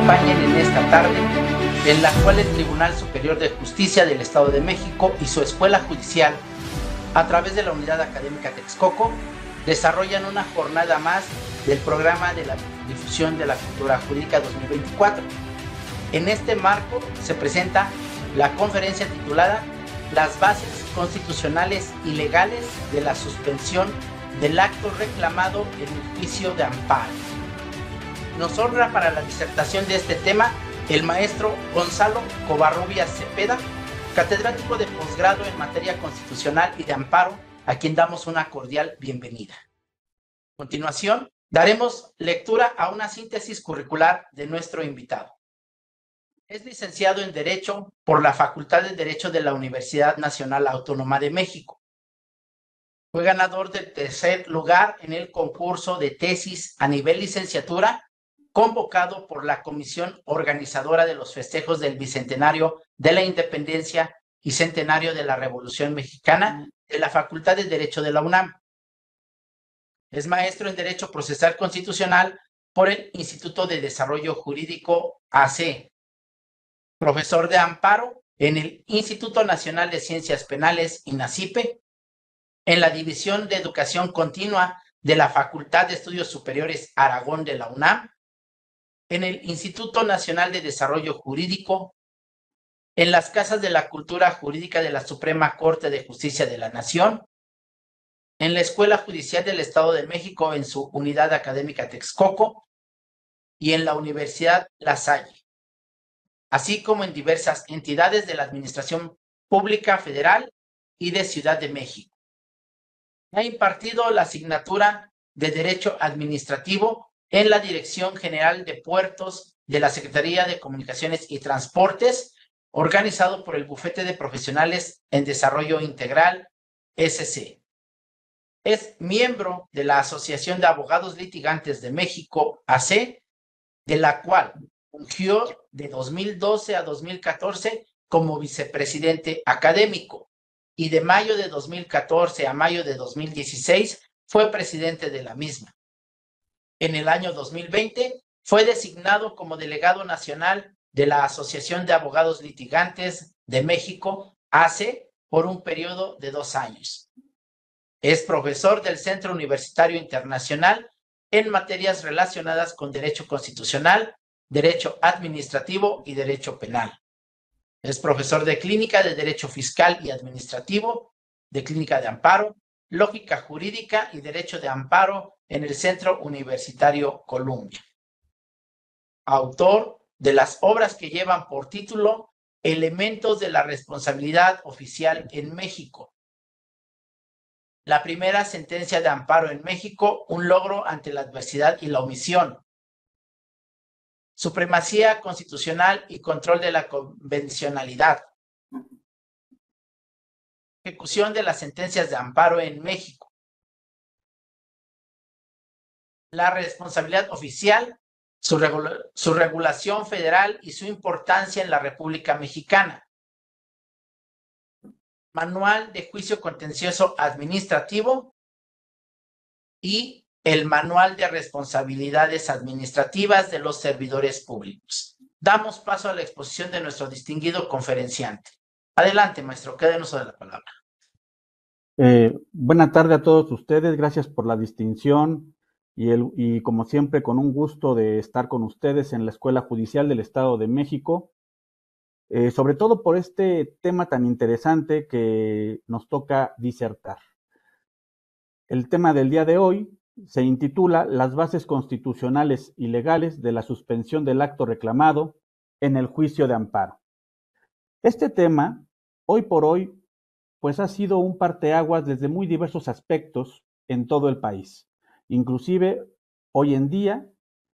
acompañen en esta tarde, en la cual el Tribunal Superior de Justicia del Estado de México y su Escuela Judicial, a través de la Unidad Académica Texcoco, desarrollan una jornada más del programa de la difusión de la cultura jurídica 2024. En este marco se presenta la conferencia titulada Las bases constitucionales y legales de la suspensión del acto reclamado en el juicio de amparo. Nos honra para la disertación de este tema el maestro Gonzalo Covarrubias Cepeda, catedrático de posgrado en materia constitucional y de amparo, a quien damos una cordial bienvenida. A continuación, daremos lectura a una síntesis curricular de nuestro invitado. Es licenciado en Derecho por la Facultad de Derecho de la Universidad Nacional Autónoma de México. Fue ganador del tercer lugar en el concurso de tesis a nivel licenciatura, convocado por la Comisión Organizadora de los Festejos del Bicentenario de la Independencia y Centenario de la Revolución Mexicana de la Facultad de Derecho de la UNAM. Es maestro en Derecho Procesal Constitucional por el Instituto de Desarrollo Jurídico AC, profesor de amparo en el Instituto Nacional de Ciencias Penales, INACIPE, en la División de Educación Continua de la Facultad de Estudios Superiores Aragón de la UNAM, en el Instituto Nacional de Desarrollo Jurídico, en las Casas de la Cultura Jurídica de la Suprema Corte de Justicia de la Nación, en la Escuela Judicial del Estado de México en su Unidad Académica Texcoco y en la Universidad La Salle, así como en diversas entidades de la Administración Pública Federal y de Ciudad de México. Ha impartido la asignatura de Derecho Administrativo en la Dirección General de Puertos de la Secretaría de Comunicaciones y Transportes, organizado por el Bufete de Profesionales en Desarrollo Integral, SC. Es miembro de la Asociación de Abogados Litigantes de México, AC, de la cual fungió de 2012 a 2014 como vicepresidente académico y de mayo de 2014 a mayo de 2016 fue presidente de la misma. En el año 2020 fue designado como delegado nacional de la Asociación de Abogados Litigantes de México, AC, por un periodo de 2 años. Es profesor del Centro Universitario Internacional en materias relacionadas con Derecho Constitucional, Derecho Administrativo y Derecho Penal. Es profesor de Clínica de Derecho Fiscal y Administrativo, de Clínica de Amparo, Lógica Jurídica y Derecho de Amparo en el Centro Universitario Columbia. Autor de las obras que llevan por título Elementos de la Responsabilidad Oficial en México. La primera sentencia de amparo en México, un logro ante la adversidad y la omisión. Supremacía constitucional y control de la convencionalidad. Ejecución de las sentencias de amparo en México. La responsabilidad oficial, su regulación federal y su importancia en la República Mexicana. Manual de Juicio Contencioso Administrativo y el Manual de Responsabilidades Administrativas de los Servidores Públicos. Damos paso a la exposición de nuestro distinguido conferenciante. Adelante, maestro, quédenos de la palabra. Buena tarde a todos ustedes, gracias por la distinción y como siempre con un gusto de estar con ustedes en la Escuela Judicial del Estado de México, sobre todo por este tema tan interesante que nos toca disertar. El tema del día de hoy se intitula Las bases constitucionales y legales de la suspensión del acto reclamado en el juicio de amparo. Este tema, hoy por hoy, pues ha sido un parteaguas desde muy diversos aspectos en todo el país. Inclusive, hoy en día,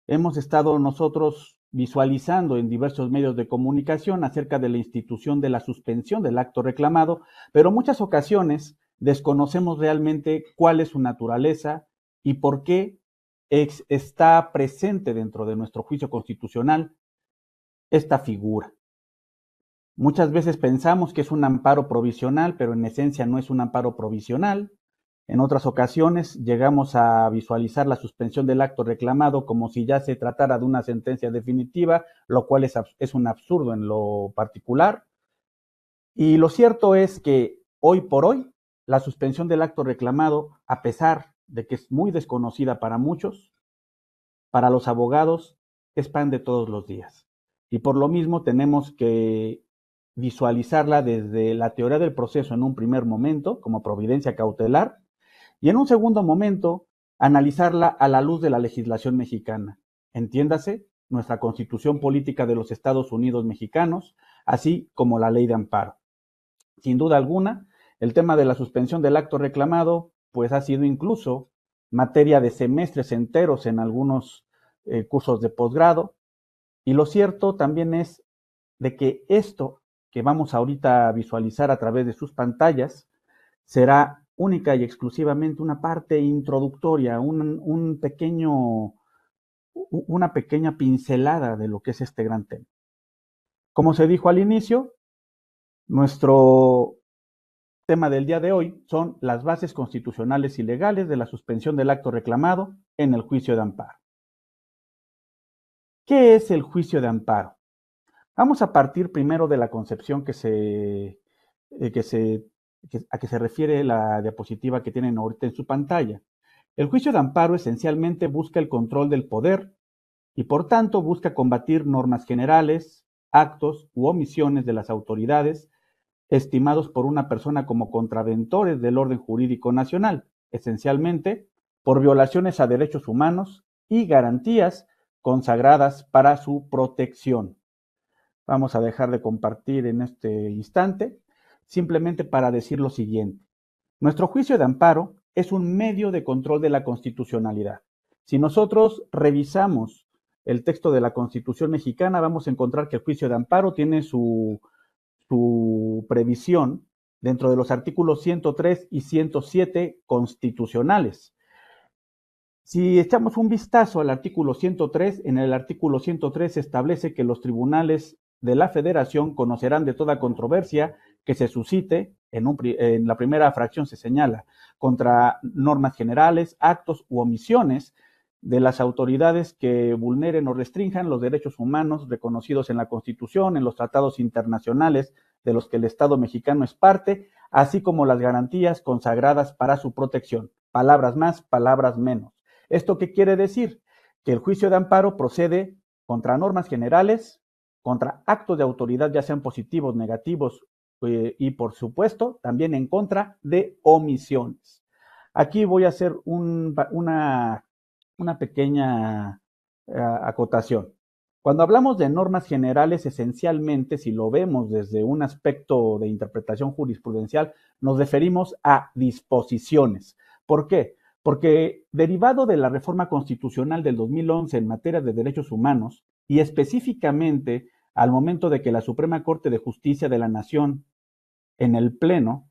hemos estado nosotros visualizando en diversos medios de comunicación acerca de la institución de la suspensión del acto reclamado, pero en muchas ocasiones desconocemos realmente cuál es su naturaleza y por qué está presente dentro de nuestro juicio constitucional esta figura. Muchas veces pensamos que es un amparo provisional, pero en esencia no es un amparo provisional. En otras ocasiones llegamos a visualizar la suspensión del acto reclamado como si ya se tratara de una sentencia definitiva, lo cual es un absurdo en lo particular. Y lo cierto es que hoy por hoy la suspensión del acto reclamado, a pesar de que es muy desconocida para muchos, para los abogados es pan de todos los días. Y por lo mismo tenemos que visualizarla desde la teoría del proceso en un primer momento, como providencia cautelar, y en un segundo momento analizarla a la luz de la legislación mexicana. Entiéndase, nuestra Constitución Política de los Estados Unidos Mexicanos, así como la Ley de Amparo. Sin duda alguna, el tema de la suspensión del acto reclamado, pues ha sido incluso materia de semestres enteros en algunos cursos de posgrado. Y lo cierto también es de que esto que vamos ahorita a visualizar a través de sus pantallas será única y exclusivamente una parte introductoria, una pequeña pincelada de lo que es este gran tema. Como se dijo al inicio, nuestro tema del día de hoy son las bases constitucionales y legales de la suspensión del acto reclamado en el juicio de amparo. ¿Qué es el juicio de amparo? Vamos a partir primero de la concepción a que se refiere la diapositiva que tienen ahorita en su pantalla. El juicio de amparo esencialmente busca el control del poder y por tanto busca combatir normas generales, actos u omisiones de las autoridades estimados por una persona como contraventores del orden jurídico nacional, esencialmente por violaciones a derechos humanos y garantías consagradas para su protección. Vamos a dejar de compartir en este instante, simplemente para decir lo siguiente. Nuestro juicio de amparo es un medio de control de la constitucionalidad. Si nosotros revisamos el texto de la Constitución mexicana, vamos a encontrar que el juicio de amparo tiene su previsión dentro de los artículos 103 y 107 constitucionales. Si echamos un vistazo al artículo 103, en el artículo 103 se establece que los tribunales de la Federación conocerán de toda controversia que se suscite, en la primera fracción se señala, contra normas generales, actos u omisiones de las autoridades que vulneren o restrinjan los derechos humanos reconocidos en la Constitución, en los tratados internacionales de los que el Estado mexicano es parte, así como las garantías consagradas para su protección. Palabras más, palabras menos. ¿Esto qué quiere decir? Que el juicio de amparo procede contra normas generales, contra actos de autoridad, ya sean positivos, negativos, y por supuesto también en contra de omisiones. Aquí voy a hacer una pequeña acotación. Cuando hablamos de normas generales, esencialmente, si lo vemos desde un aspecto de interpretación jurisprudencial, nos referimos a disposiciones. ¿Por qué? Porque derivado de la reforma constitucional del 2011 en materia de derechos humanos, y específicamente al momento de que la Suprema Corte de Justicia de la Nación, en el Pleno,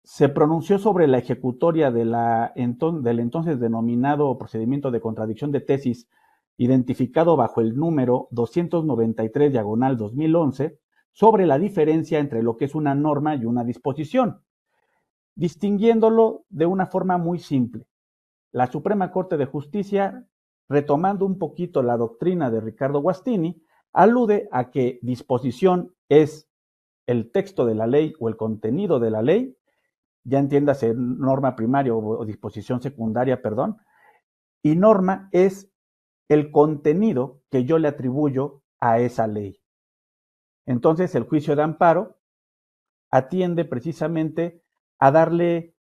se pronunció sobre la ejecutoria del entonces denominado procedimiento de contradicción de tesis, identificado bajo el número 293/2011, sobre la diferencia entre lo que es una norma y una disposición, distinguiéndolo de una forma muy simple. La Suprema Corte de Justicia, retomando un poquito la doctrina de Ricardo Guastini, alude a que disposición es el texto de la ley o el contenido de la ley, ya entiéndase norma primaria o disposición secundaria, perdón, y norma es el contenido que yo le atribuyo a esa ley. Entonces, el juicio de amparo atiende precisamente a darle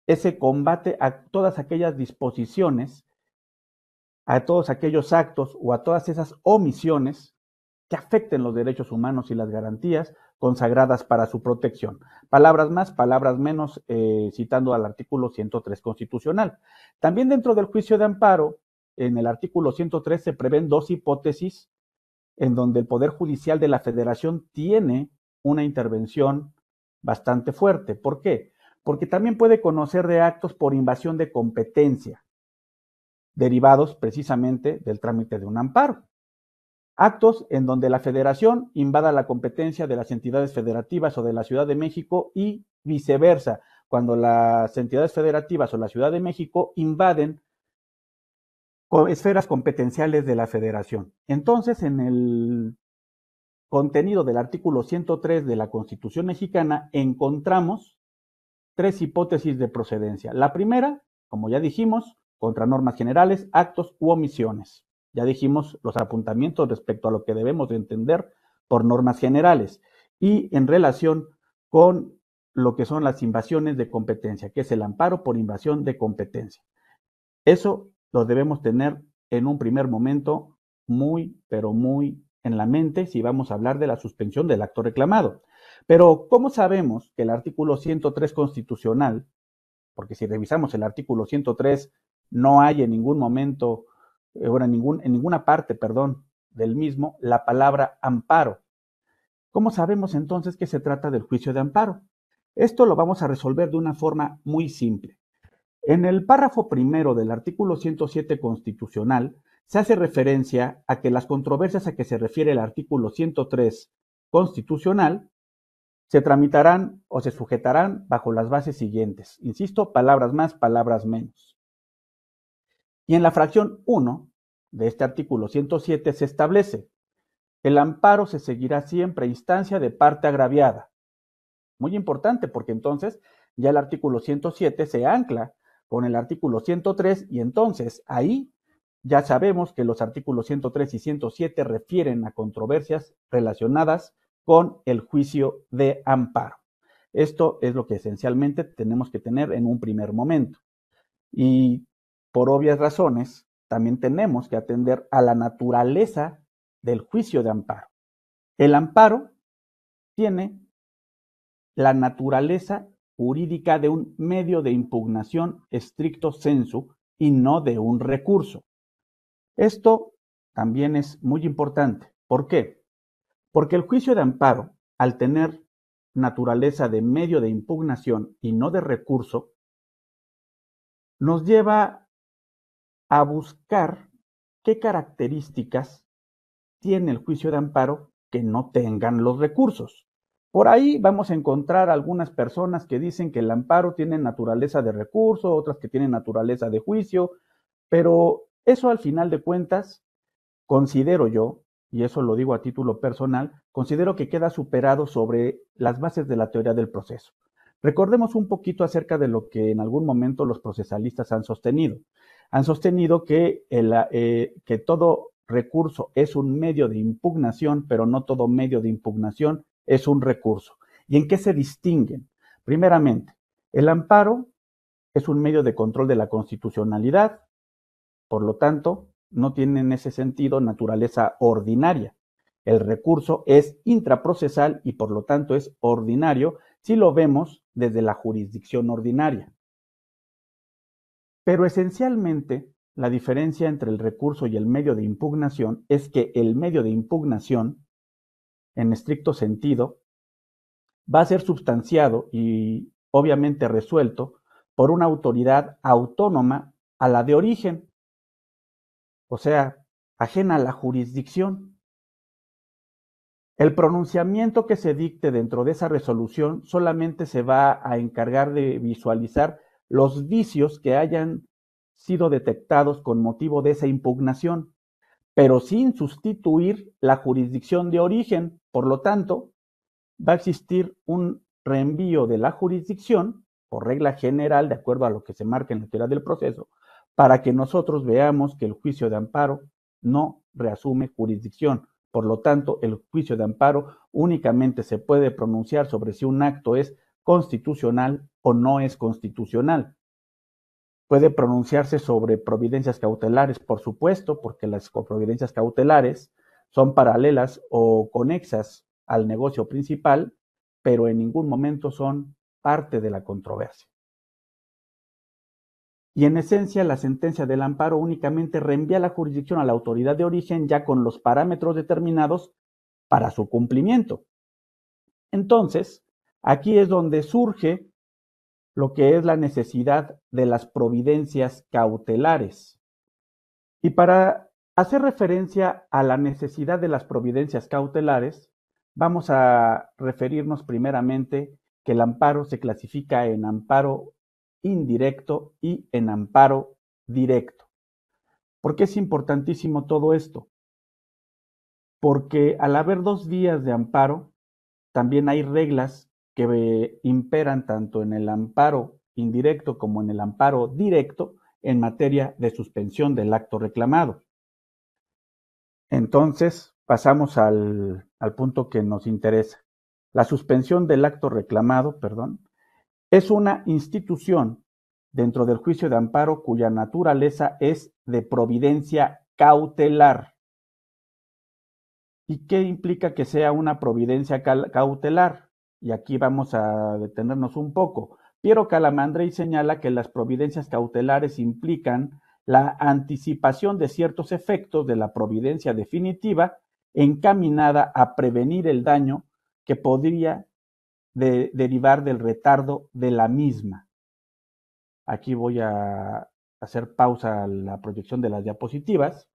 ese combate a todas aquellas disposiciones, a todos aquellos actos o a todas esas omisiones que afecten los derechos humanos y las garantías consagradas para su protección. Palabras más, palabras menos, citando al artículo 103 constitucional. También dentro del juicio de amparo, en el artículo 103 se prevén dos hipótesis en donde el Poder Judicial de la Federación tiene una intervención bastante fuerte. ¿Por qué? Porque también puede conocer de actos por invasión de competencia, derivados precisamente del trámite de un amparo. Actos en donde la Federación invada la competencia de las entidades federativas o de la Ciudad de México y viceversa, cuando las entidades federativas o la Ciudad de México invaden esferas competenciales de la Federación. Entonces, en el contenido del artículo 103 de la Constitución mexicana encontramos tres hipótesis de procedencia. La primera, como ya dijimos, contra normas generales, actos u omisiones. Ya dijimos los apuntamientos respecto a lo que debemos de entender por normas generales y en relación con lo que son las invasiones de competencia, que es el amparo por invasión de competencia. Eso lo debemos tener en un primer momento muy, pero muy en la mente si vamos a hablar de la suspensión del acto reclamado. Pero, ¿cómo sabemos que el artículo 103 constitucional, porque si revisamos el artículo 103, no hay en ningún momento, en ninguna parte, del mismo, la palabra amparo? ¿Cómo sabemos entonces que se trata del juicio de amparo? Esto lo vamos a resolver de una forma muy simple. En el párrafo primero del artículo 107 constitucional se hace referencia a que las controversias a que se refiere el artículo 103 constitucional se tramitarán o se sujetarán bajo las bases siguientes. Insisto, palabras más, palabras menos. Y en la fracción 1 de este artículo 107 se establece: el amparo se seguirá siempre a instancia de parte agraviada. Muy importante, porque entonces ya el artículo 107 se ancla con el artículo 103 y entonces ahí ya sabemos que los artículos 103 y 107 refieren a controversias relacionadas con el juicio de amparo. Esto es lo que esencialmente tenemos que tener en un primer momento. Y por obvias razones, también tenemos que atender a la naturaleza del juicio de amparo. El amparo tiene la naturaleza jurídica de un medio de impugnación stricto sensu y no de un recurso. Esto también es muy importante. ¿Por qué? Porque el juicio de amparo, al tener naturaleza de medio de impugnación y no de recurso, nos lleva a buscar qué características tiene el juicio de amparo que no tengan los recursos. Por ahí vamos a encontrar algunas personas que dicen que el amparo tiene naturaleza de recurso, otras que tienen naturaleza de juicio, pero eso al final de cuentas, considero yo, y eso lo digo a título personal, considero que queda superado sobre las bases de la teoría del proceso. Recordemos un poquito acerca de lo que en algún momento los procesalistas han sostenido. Han sostenido que todo recurso es un medio de impugnación, pero no todo medio de impugnación es un recurso. ¿Y en qué se distinguen? Primeramente, el amparo es un medio de control de la constitucionalidad, por lo tanto, no tiene en ese sentido naturaleza ordinaria. El recurso es intraprocesal y por lo tanto es ordinario si lo vemos desde la jurisdicción ordinaria. Pero esencialmente, la diferencia entre el recurso y el medio de impugnación es que el medio de impugnación, en estricto sentido, va a ser substanciado y obviamente resuelto por una autoridad autónoma a la de origen, o sea, ajena a la jurisdicción. El pronunciamiento que se dicte dentro de esa resolución solamente se va a encargar de visualizar los vicios que hayan sido detectados con motivo de esa impugnación, pero sin sustituir la jurisdicción de origen. Por lo tanto, va a existir un reenvío de la jurisdicción, por regla general, de acuerdo a lo que se marca en la teoría del proceso, para que nosotros veamos que el juicio de amparo no reasume jurisdicción. Por lo tanto, el juicio de amparo únicamente se puede pronunciar sobre si un acto es constitucional o no es constitucional. Puede pronunciarse sobre providencias cautelares, por supuesto, porque las providencias cautelares son paralelas o conexas al negocio principal, pero en ningún momento son parte de la controversia. Y en esencia, la sentencia del amparo únicamente reenvía la jurisdicción a la autoridad de origen ya con los parámetros determinados para su cumplimiento. Entonces, aquí es donde surge lo que es la necesidad de las providencias cautelares. Y para hacer referencia a la necesidad de las providencias cautelares, vamos a referirnos primeramente que el amparo se clasifica en amparo indirecto y en amparo directo. ¿Por qué es importantísimo todo esto? Porque al haber dos vías de amparo, también hay reglas que imperan tanto en el amparo indirecto como en el amparo directo en materia de suspensión del acto reclamado. Entonces, pasamos al punto que nos interesa. La suspensión del acto reclamado, es una institución dentro del juicio de amparo cuya naturaleza es de providencia cautelar. ¿Y qué implica que sea una providencia cautelar? Y aquí vamos a detenernos un poco. Piero Calamandrei señala que las providencias cautelares implican la anticipación de ciertos efectos de la providencia definitiva encaminada a prevenir el daño que podría derivar del retardo de la misma. Aquí voy a hacer pausa a la proyección de las diapositivas,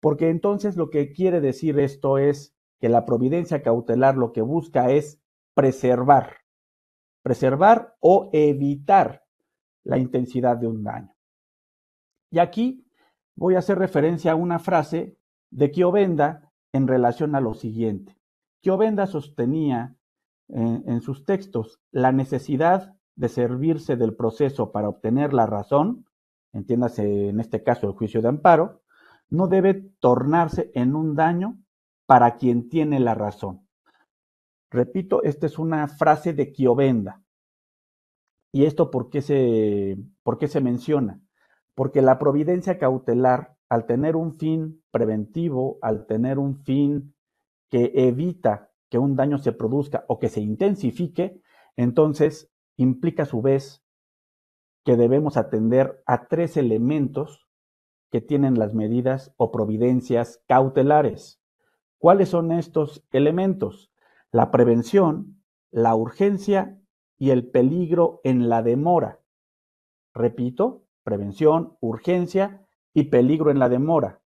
porque entonces lo que quiere decir esto es que la providencia cautelar lo que busca es preservar o evitar la intensidad de un daño. Y aquí voy a hacer referencia a una frase de Chiovenda en relación a lo siguiente. Chiovenda sostenía en sus textos la necesidad de servirse del proceso para obtener la razón, entiéndase en este caso el juicio de amparo, no debe tornarse en un daño para quien tiene la razón. Repito, esta es una frase de Chiovenda. ¿Y esto por qué se menciona? Porque la providencia cautelar, al tener un fin preventivo, al tener un fin que evita que un daño se produzca o que se intensifique, entonces implica a su vez que debemos atender a tres elementos que tienen las medidas o providencias cautelares. ¿Cuáles son estos elementos? La prevención, la urgencia y el peligro en la demora. Repito, prevención, urgencia y peligro en la demora.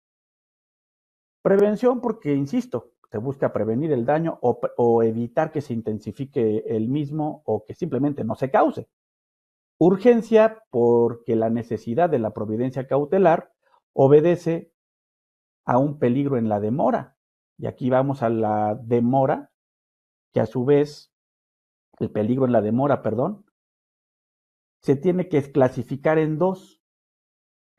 Prevención porque, insisto, se busca prevenir el daño o evitar que se intensifique el mismo o que simplemente no se cause. Urgencia porque la necesidad de la providencia cautelar obedece a un peligro en la demora. Y aquí vamos a la demora, que a su vez, el peligro en la demora, se tiene que clasificar en dos: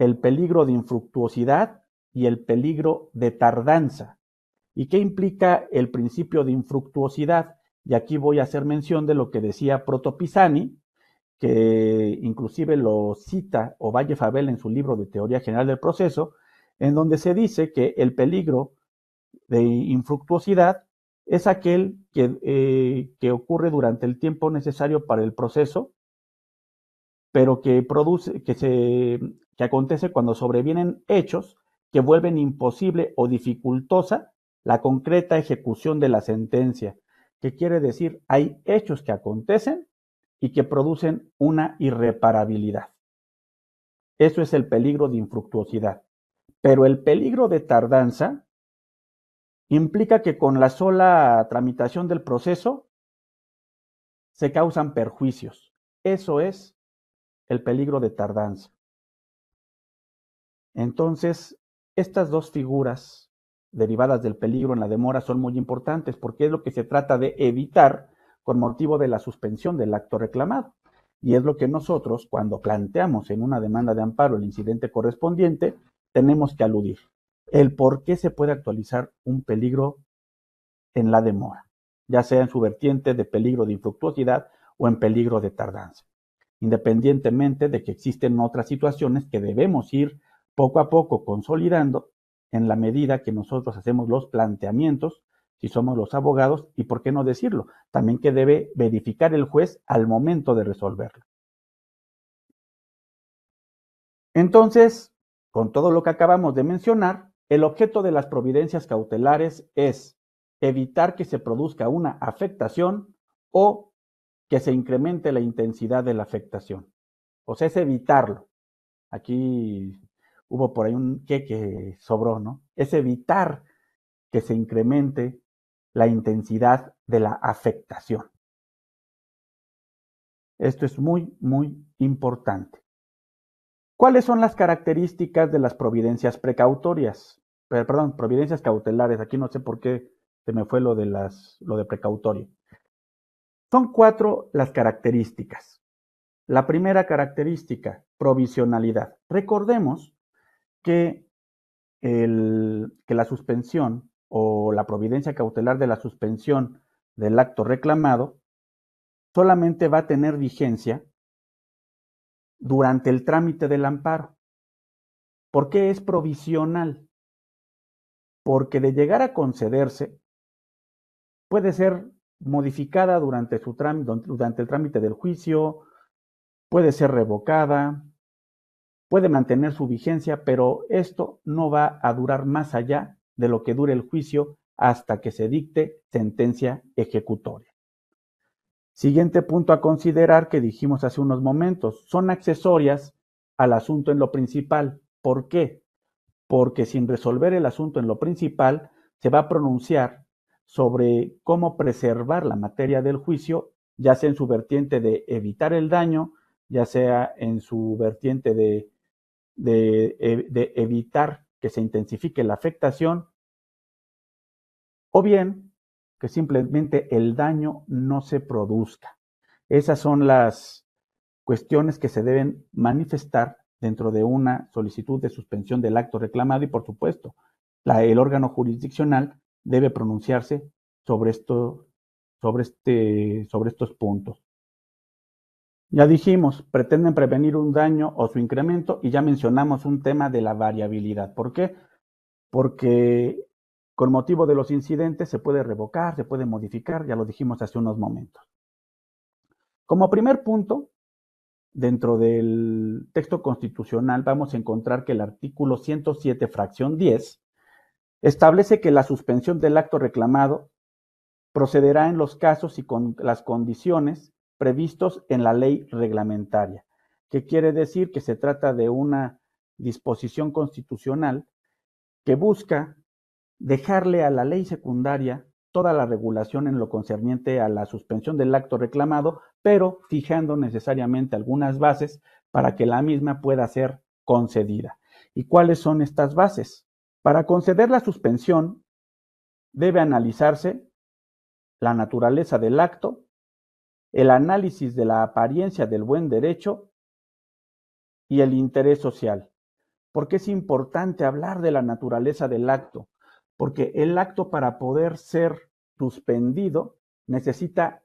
el peligro de infructuosidad y el peligro de tardanza. ¿Y qué implica el principio de infructuosidad? Y aquí voy a hacer mención de lo que decía Proto Pisani, que inclusive lo cita Ovalle Fabel en su libro de Teoría General del Proceso, en donde se dice que el peligro de infructuosidad es aquel que ocurre durante el tiempo necesario para el proceso, pero que acontece cuando sobrevienen hechos que vuelven imposible o dificultosa la concreta ejecución de la sentencia. ¿Qué quiere decir? Hay hechos que acontecen y que producen una irreparabilidad. Eso es el peligro de infructuosidad. Pero el peligro de tardanza implica que con la sola tramitación del proceso se causan perjuicios. Eso es el peligro de tardanza. Entonces, estas dos figuras derivadas del peligro en la demora son muy importantes porque es lo que se trata de evitar con motivo de la suspensión del acto reclamado. Y es lo que nosotros, cuando planteamos en una demanda de amparo el incidente correspondiente, tenemos que aludir. El por qué se puede actualizar un peligro en la demora, ya sea en su vertiente de peligro de infructuosidad o en peligro de tardanza, independientemente de que existen otras situaciones que debemos ir poco a poco consolidando en la medida que nosotros hacemos los planteamientos, si somos los abogados, y por qué no decirlo, también que debe verificar el juez al momento de resolverlo. Entonces, con todo lo que acabamos de mencionar, el objeto de las providencias cautelares es evitar que se produzca una afectación o que se incremente la intensidad de la afectación. O sea, es evitarlo. Aquí hubo por ahí un que sobró, ¿no? Es evitar que se incremente la intensidad de la afectación. Esto es muy, muy importante. ¿Cuáles son las características de las providencias precautorias? Perdón, providencias cautelares. Aquí no sé por qué se me fue lo de precautorio. Son 4 las características. La primera característica, provisionalidad. Recordemos que la suspensión o la providencia cautelar de la suspensión del acto reclamado solamente va a tener vigencia durante el trámite del amparo. ¿Por qué es provisional? Porque de llegar a concederse, puede ser modificada durante el trámite del juicio, puede ser revocada, puede mantener su vigencia, pero esto no va a durar más allá de lo que dure el juicio hasta que se dicte sentencia ejecutoria. Siguiente punto a considerar que dijimos hace unos momentos, son accesorias al asunto en lo principal. ¿Por qué? Porque sin resolver el asunto en lo principal, se va a pronunciar sobre cómo preservar la materia del juicio, ya sea en su vertiente de evitar el daño, ya sea en su vertiente de evitar que se intensifique la afectación, o bien que simplemente el daño no se produzca. Esas son las cuestiones que se deben manifestar dentro de una solicitud de suspensión del acto reclamado y, por supuesto, el órgano jurisdiccional debe pronunciarse sobre estos puntos. Ya dijimos, pretenden prevenir un daño o su incremento y ya mencionamos un tema de la variabilidad. ¿Por qué? Porque con motivo de los incidentes se puede revocar, se puede modificar, ya lo dijimos hace unos momentos. Como primer punto, dentro del texto constitucional vamos a encontrar que el artículo 107, fracción 10, establece que la suspensión del acto reclamado procederá en los casos y con las condiciones previstos en la ley reglamentaria, que quiere decir que se trata de una disposición constitucional que busca dejarle a la ley secundaria toda la regulación en lo concerniente a la suspensión del acto reclamado, pero fijando necesariamente algunas bases para que la misma pueda ser concedida. ¿Y cuáles son estas bases? Para conceder la suspensión debe analizarse la naturaleza del acto, el análisis de la apariencia del buen derecho y el interés social. ¿Por qué es importante hablar de la naturaleza del acto? Porque el acto, para poder ser suspendido, necesita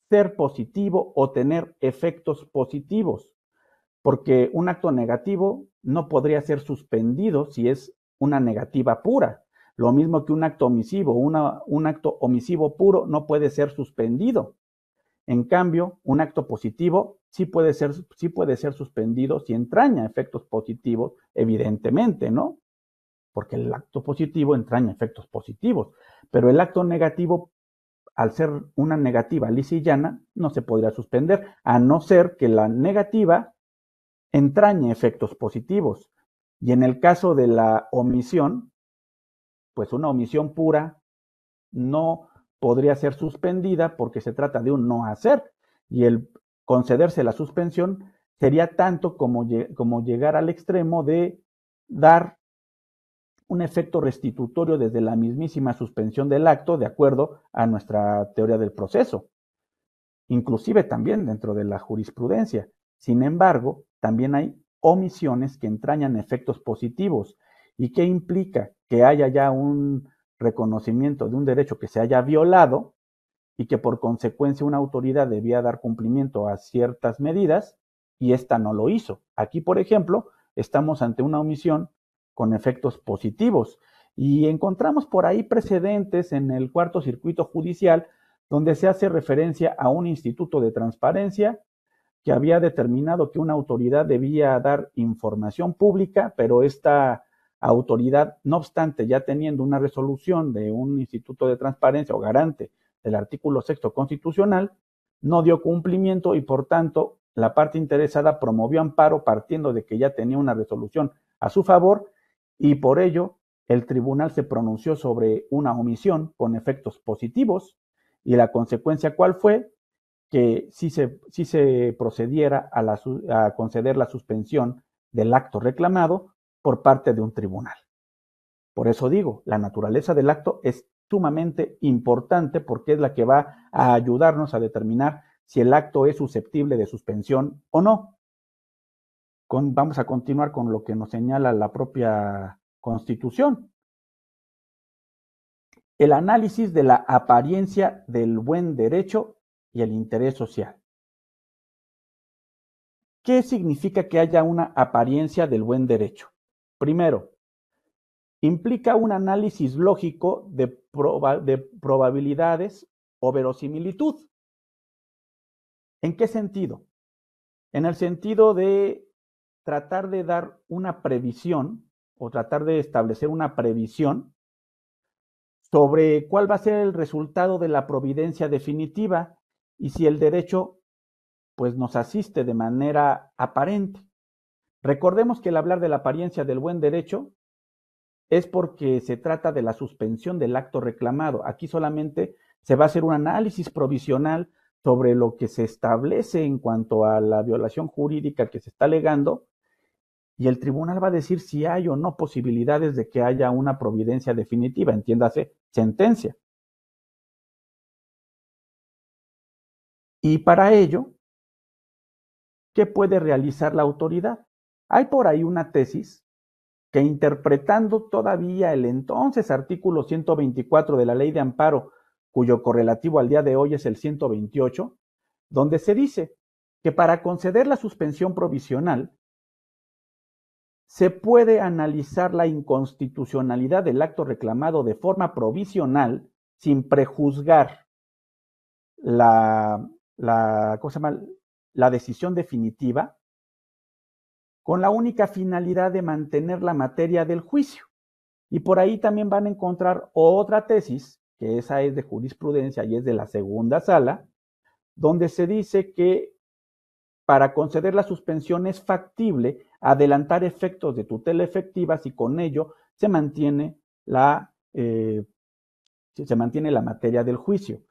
ser positivo o tener efectos positivos, porque un acto negativo no podría ser suspendido si es una negativa pura. Lo mismo que un acto omisivo, un acto omisivo puro no puede ser suspendido. En cambio, un acto positivo sí puede ser suspendido si entraña efectos positivos, evidentemente, ¿no? Porque el acto positivo entraña efectos positivos, pero el acto negativo, al ser una negativa lisa y llana, no se podría suspender, a no ser que la negativa entrañe efectos positivos. Y en el caso de la omisión, pues una omisión pura no podría ser suspendida porque se trata de un no hacer, y el concederse la suspensión sería tanto como llegar al extremo de dar un efecto restitutorio desde la mismísima suspensión del acto, de acuerdo a nuestra teoría del proceso, inclusive también dentro de la jurisprudencia. Sin embargo, también hay omisiones que entrañan efectos positivos. ¿Y qué implica? Que haya ya un reconocimiento de un derecho que se haya violado y que por consecuencia una autoridad debía dar cumplimiento a ciertas medidas y esta no lo hizo. Aquí, por ejemplo, estamos ante una omisión con efectos positivos y encontramos por ahí precedentes en el cuarto circuito judicial donde se hace referencia a un instituto de transparencia que había determinado que una autoridad debía dar información pública, pero esta autoridad, no obstante, ya teniendo una resolución de un instituto de transparencia o garante del artículo 6º constitucional, no dio cumplimiento y por tanto la parte interesada promovió amparo partiendo de que ya tenía una resolución a su favor y por ello el tribunal se pronunció sobre una omisión con efectos positivos y la consecuencia ¿cuál fue? que si se procediera a conceder la suspensión del acto reclamado por parte de un tribunal. Por eso digo, la naturaleza del acto es sumamente importante porque es la que va a ayudarnos a determinar si el acto es susceptible de suspensión o no. Vamos a continuar con lo que nos señala la propia Constitución. El análisis de la apariencia del buen derecho y el interés social. ¿Qué significa que haya una apariencia del buen derecho? Primero, implica un análisis lógico de probabilidades o verosimilitud. ¿En qué sentido? En el sentido de tratar de dar una previsión o tratar de establecer una previsión sobre cuál va a ser el resultado de la providencia definitiva y si el derecho pues nos asiste de manera aparente. Recordemos que el hablar de la apariencia del buen derecho es porque se trata de la suspensión del acto reclamado. Aquí solamente se va a hacer un análisis provisional sobre lo que se establece en cuanto a la violación jurídica que se está alegando y el tribunal va a decir si hay o no posibilidades de que haya una providencia definitiva, entiéndase, sentencia. Y para ello, ¿qué puede realizar la autoridad? Hay por ahí una tesis que interpretando todavía el entonces artículo 124 de la Ley de Amparo, cuyo correlativo al día de hoy es el 128, donde se dice que para conceder la suspensión provisional se puede analizar la inconstitucionalidad del acto reclamado de forma provisional sin prejuzgar la decisión definitiva con la única finalidad de mantener la materia del juicio. Y por ahí también van a encontrar otra tesis, que esa es de jurisprudencia y es de la segunda sala, donde se dice que para conceder la suspensión es factible adelantar efectos de tutela efectiva si con ello se mantiene la materia del juicio.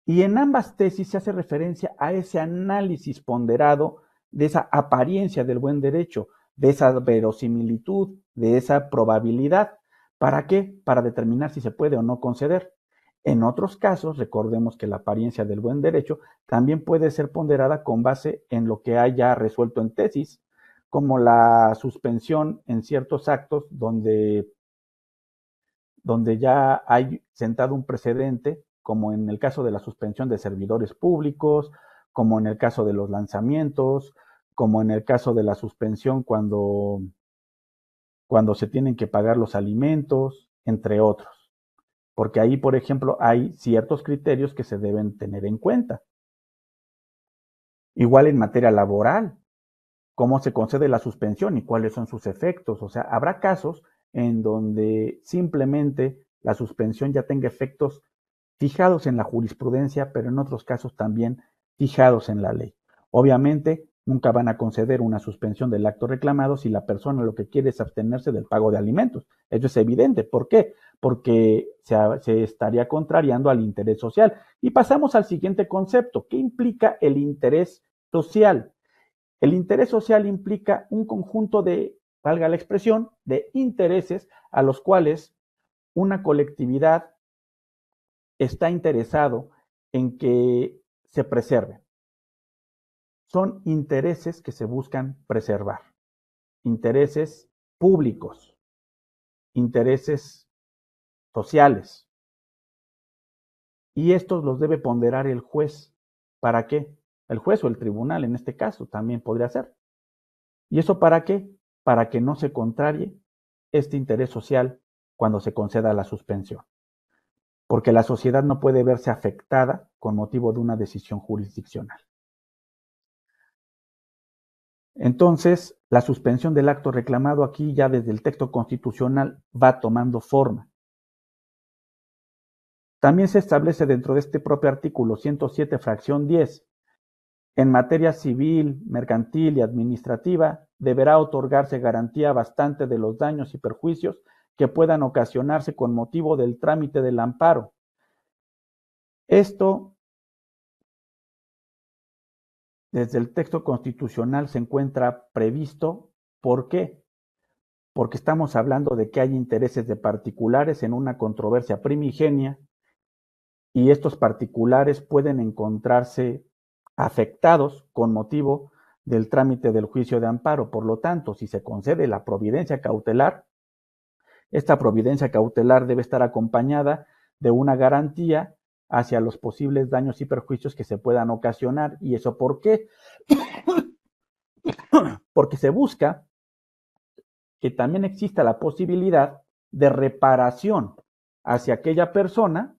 Y en ambas tesis se hace referencia a ese análisis ponderado de esa apariencia del buen derecho, de esa verosimilitud, de esa probabilidad. ¿Para qué? Para determinar si se puede o no conceder. En otros casos, recordemos que la apariencia del buen derecho también puede ser ponderada con base en lo que haya resuelto en tesis, como la suspensión en ciertos actos donde ya hay sentado un precedente, como en el caso de la suspensión de servidores públicos, como en el caso de los lanzamientos, como en el caso de la suspensión cuando se tienen que pagar los alimentos, entre otros. Porque ahí, por ejemplo, hay ciertos criterios que se deben tener en cuenta. Igual en materia laboral, cómo se concede la suspensión y cuáles son sus efectos. O sea, habrá casos en donde simplemente la suspensión ya tenga efectos fijados en la jurisprudencia, pero en otros casos también fijados en la ley. Obviamente, nunca van a conceder una suspensión del acto reclamado si la persona lo que quiere es abstenerse del pago de alimentos. Eso es evidente. ¿Por qué? Porque se estaría contrariando al interés social. Y pasamos al siguiente concepto. ¿Qué implica el interés social? El interés social implica un conjunto de, valga la expresión, de intereses a los cuales una colectividad está interesado en que se preserven. Son intereses que se buscan preservar, intereses públicos, intereses sociales. Y estos los debe ponderar el juez. ¿Para qué? El juez o el tribunal en este caso también podría ser. ¿Y eso para qué? Para que no se contrarie este interés social cuando se conceda la suspensión. Porque la sociedad no puede verse afectada con motivo de una decisión jurisdiccional. Entonces, la suspensión del acto reclamado aquí ya desde el texto constitucional va tomando forma. También se establece dentro de este propio artículo 107, fracción 10, en materia civil, mercantil y administrativa, deberá otorgarse garantía bastante de los daños y perjuicios que puedan ocasionarse con motivo del trámite del amparo. Esto desde el texto constitucional se encuentra previsto. ¿Por qué? Porque estamos hablando de que hay intereses de particulares en una controversia primigenia y estos particulares pueden encontrarse afectados con motivo del trámite del juicio de amparo. Por lo tanto, si se concede la providencia cautelar, esta providencia cautelar debe estar acompañada de una garantía hacia los posibles daños y perjuicios que se puedan ocasionar. ¿Y eso por qué? Porque se busca que también exista la posibilidad de reparación hacia aquella persona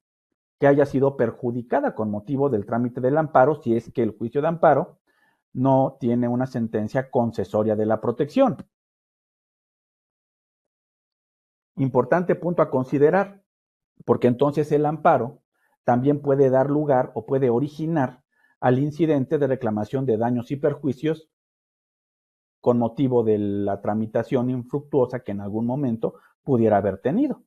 que haya sido perjudicada con motivo del trámite del amparo, si es que el juicio de amparo no tiene una sentencia concesoria de la protección. Importante punto a considerar, porque entonces el amparo también puede dar lugar o puede originar al incidente de reclamación de daños y perjuicios con motivo de la tramitación infructuosa que en algún momento pudiera haber tenido.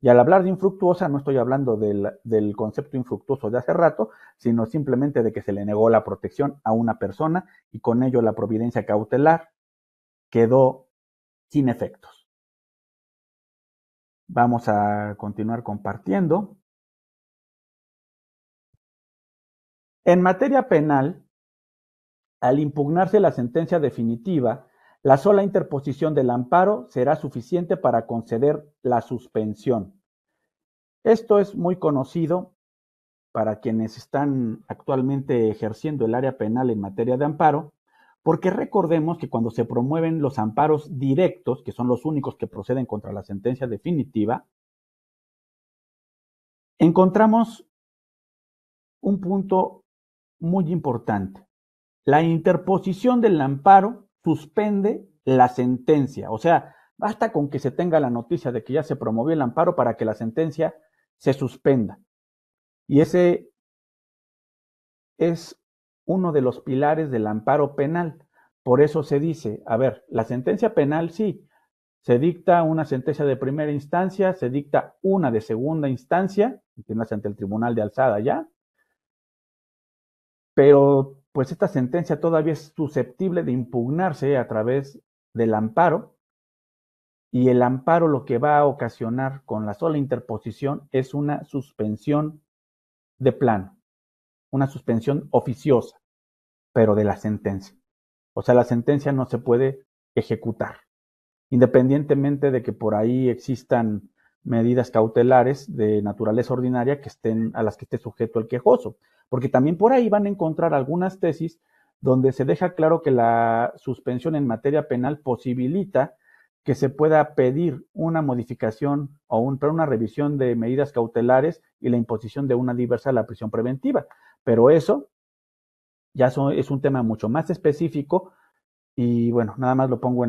Y al hablar de infructuosa no estoy hablando del concepto infructuoso de hace rato, sino simplemente de que se le negó la protección a una persona y con ello la providencia cautelar quedó sin efectos. Vamos a continuar compartiendo. En materia penal, al impugnarse la sentencia definitiva, la sola interposición del amparo será suficiente para conceder la suspensión. Esto es muy conocido para quienes están actualmente ejerciendo el área penal en materia de amparo, porque recordemos que cuando se promueven los amparos directos, que son los únicos que proceden contra la sentencia definitiva, encontramos un punto muy importante. La interposición del amparo suspende la sentencia, o sea, basta con que se tenga la noticia de que ya se promovió el amparo para que la sentencia se suspenda. Y ese es uno de los pilares del amparo penal. Por eso se dice, a ver, la sentencia penal sí, se dicta una sentencia de primera instancia, se dicta una de segunda instancia, entiendas ante el tribunal de alzada ya, pero pues esta sentencia todavía es susceptible de impugnarse a través del amparo, y el amparo lo que va a ocasionar con la sola interposición es una suspensión de plano, una suspensión oficiosa, pero de la sentencia. O sea, la sentencia no se puede ejecutar, independientemente de que por ahí existan medidas cautelares de naturaleza ordinaria a las que esté sujeto el quejoso, porque también por ahí van a encontrar algunas tesis donde se deja claro que la suspensión en materia penal posibilita que se pueda pedir una modificación o una revisión de medidas cautelares y la imposición de una diversa a la prisión preventiva. Pero eso ya es un tema mucho más específico y bueno, nada más lo pongo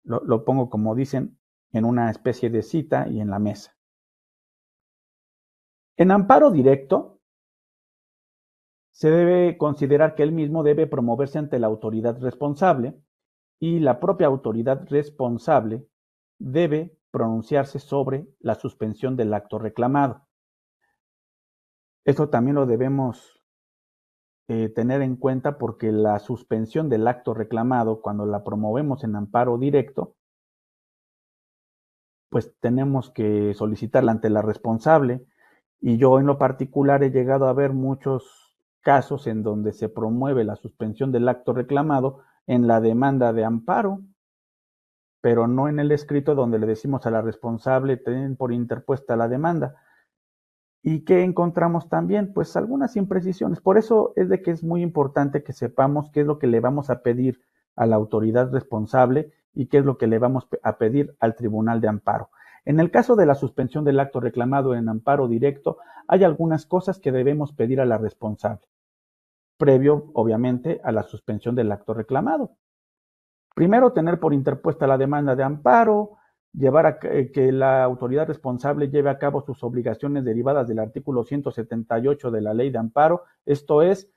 lo pongo como dicen en una especie de cita y en la mesa. En amparo directo, se debe considerar que el mismo debe promoverse ante la autoridad responsable y la propia autoridad responsable debe pronunciarse sobre la suspensión del acto reclamado. Esto también lo debemos tener en cuenta porque la suspensión del acto reclamado, cuando la promovemos en amparo directo, pues tenemos que solicitarla ante la responsable. Y yo en lo particular he llegado a ver muchos casos en donde se promueve la suspensión del acto reclamado en la demanda de amparo, pero no en el escrito donde le decimos a la responsable ten por interpuesta la demanda. ¿Y qué encontramos también? Pues algunas imprecisiones. Por eso es de que es muy importante que sepamos qué es lo que le vamos a pedir a la autoridad responsable y qué es lo que le vamos a pedir al tribunal de amparo. En el caso de la suspensión del acto reclamado en amparo directo, hay algunas cosas que debemos pedir a la responsable, previo, obviamente, a la suspensión del acto reclamado. Primero, tener por interpuesta la demanda de amparo, llevar a que la autoridad responsable lleve a cabo sus obligaciones derivadas del artículo 178 de la Ley de Amparo, esto es,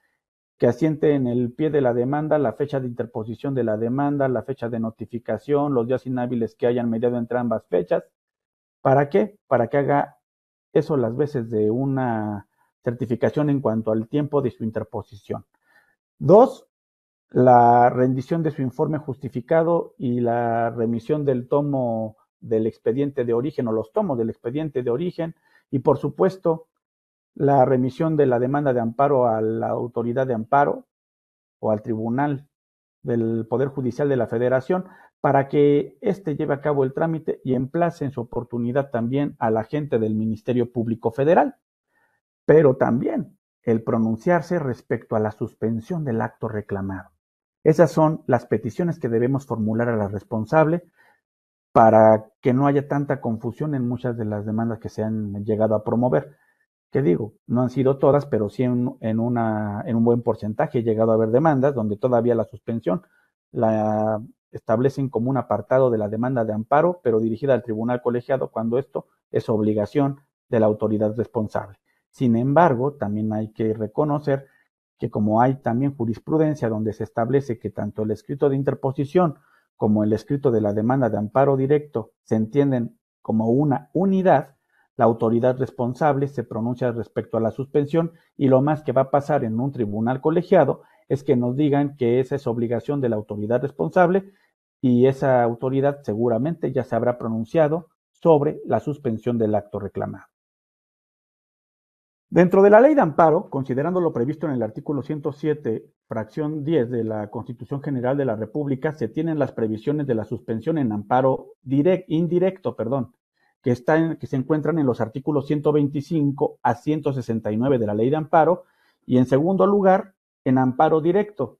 que asiente en el pie de la demanda la fecha de interposición de la demanda, la fecha de notificación, los días inhábiles que hayan mediado entre ambas fechas. ¿Para qué? Para que haga eso las veces de una certificación en cuanto al tiempo de su interposición. 2, la rendición de su informe justificado y la remisión del tomo del expediente de origen o los tomos del expediente de origen y, por supuesto, la remisión de la demanda de amparo a la autoridad de amparo o al tribunal del Poder Judicial de la Federación para que éste lleve a cabo el trámite y emplace en su oportunidad también al agente del Ministerio Público Federal, pero también el pronunciarse respecto a la suspensión del acto reclamado. Esas son las peticiones que debemos formular a la responsable para que no haya tanta confusión en muchas de las demandas que se han llegado a promover. Que digo, no han sido todas, pero sí en un buen porcentaje he llegado a haber demandas donde todavía la suspensión la establecen como un apartado de la demanda de amparo, pero dirigida al tribunal colegiado cuando esto es obligación de la autoridad responsable. Sin embargo, también hay que reconocer que como hay también jurisprudencia donde se establece que tanto el escrito de interposición como el escrito de la demanda de amparo directo se entienden como una unidad, la autoridad responsable se pronuncia respecto a la suspensión y lo más que va a pasar en un tribunal colegiado es que nos digan que esa es obligación de la autoridad responsable y esa autoridad seguramente ya se habrá pronunciado sobre la suspensión del acto reclamado. Dentro de la ley de amparo, considerando lo previsto en el artículo 107, fracción 10 de la Constitución General de la República, se tienen las previsiones de la suspensión en amparo indirecto, que se encuentran en los artículos 125 a 169 de la ley de amparo, y en segundo lugar, en amparo directo,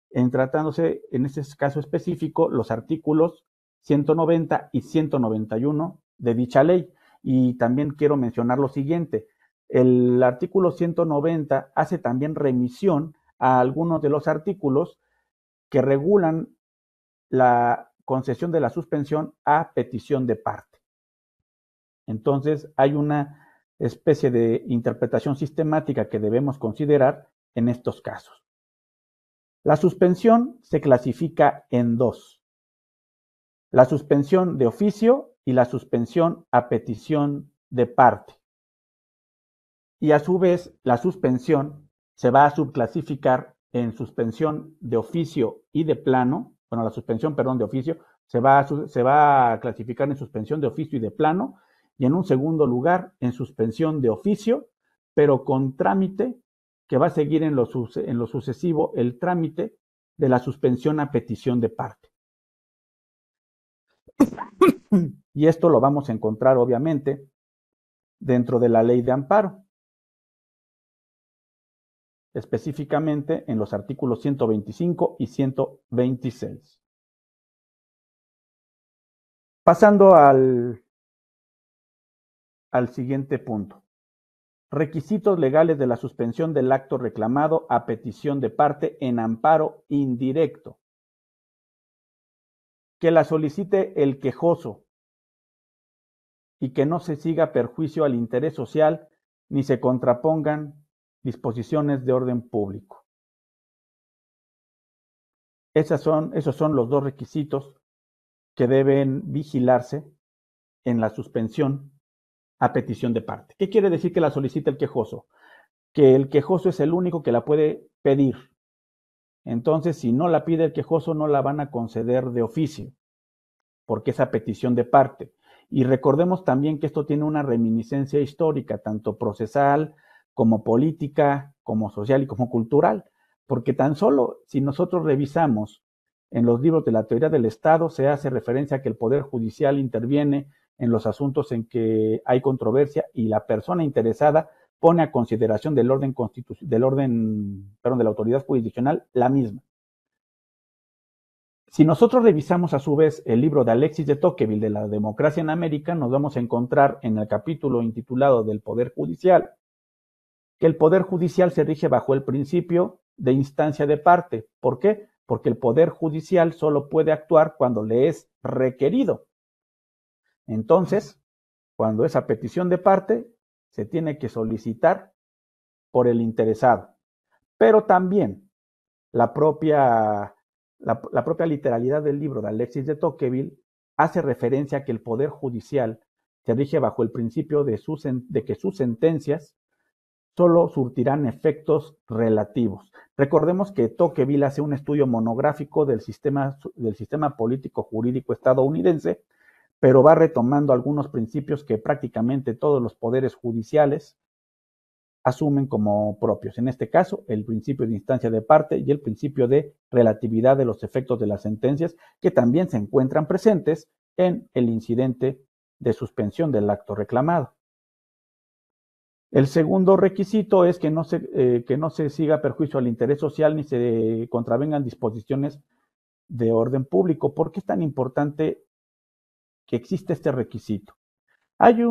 en tratándose en este caso específico los artículos 190 y 191 de dicha ley. Y también quiero mencionar lo siguiente: el artículo 190 hace también remisión a algunos de los artículos que regulan la concesión de la suspensión a petición de parte. Entonces, hay una especie de interpretación sistemática que debemos considerar en estos casos. La suspensión se clasifica en dos: la suspensión de oficio y la suspensión a petición de parte. Y a su vez, la suspensión se va a subclasificar en suspensión de oficio y de plano. Bueno, la suspensión, de oficio se va a clasificar en suspensión de oficio y de plano, y en un segundo lugar en suspensión de oficio, pero con trámite que va a seguir en lo sucesivo el trámite de la suspensión a petición de parte. Y esto lo vamos a encontrar obviamente dentro de la ley de amparo, específicamente en los artículos 125 y 126. Pasando al siguiente punto. Requisitos legales de la suspensión del acto reclamado a petición de parte en amparo indirecto. Que la solicite el quejoso y que no se siga perjuicio al interés social ni se contrapongan disposiciones de orden público. Esos son los dos requisitos que deben vigilarse en la suspensión a petición de parte. ¿Qué quiere decir que la solicite el quejoso? Que el quejoso es el único que la puede pedir. Entonces, si no la pide el quejoso, no la van a conceder de oficio, porque es a petición de parte. Y recordemos también que esto tiene una reminiscencia histórica, tanto procesal como política, como social y como cultural, porque tan solo si nosotros revisamos en los libros de la teoría del Estado, se hace referencia a que el Poder Judicial interviene en los asuntos en que hay controversia y la persona interesada pone a consideración de la autoridad jurisdiccional la misma. Si nosotros revisamos a su vez el libro de Alexis de Tocqueville de la democracia en América, nos vamos a encontrar en el capítulo intitulado del Poder Judicial que el Poder Judicial se rige bajo el principio de instancia de parte. ¿Por qué? Porque el Poder Judicial solo puede actuar cuando le es requerido. Entonces, cuando es a petición de parte, se tiene que solicitar por el interesado. Pero también la propia literalidad del libro de Alexis de Tocqueville hace referencia a que el Poder Judicial se rige bajo el principio de que sus sentencias solo surtirán efectos relativos. Recordemos que Tocqueville hace un estudio monográfico del sistema político jurídico estadounidense, pero va retomando algunos principios que prácticamente todos los poderes judiciales asumen como propios. En este caso, el principio de instancia de parte y el principio de relatividad de los efectos de las sentencias, que también se encuentran presentes en el incidente de suspensión del acto reclamado. El segundo requisito es que no se siga perjuicio al interés social ni se contravengan disposiciones de orden público. ¿Por qué es tan importante que existe este requisito? Hay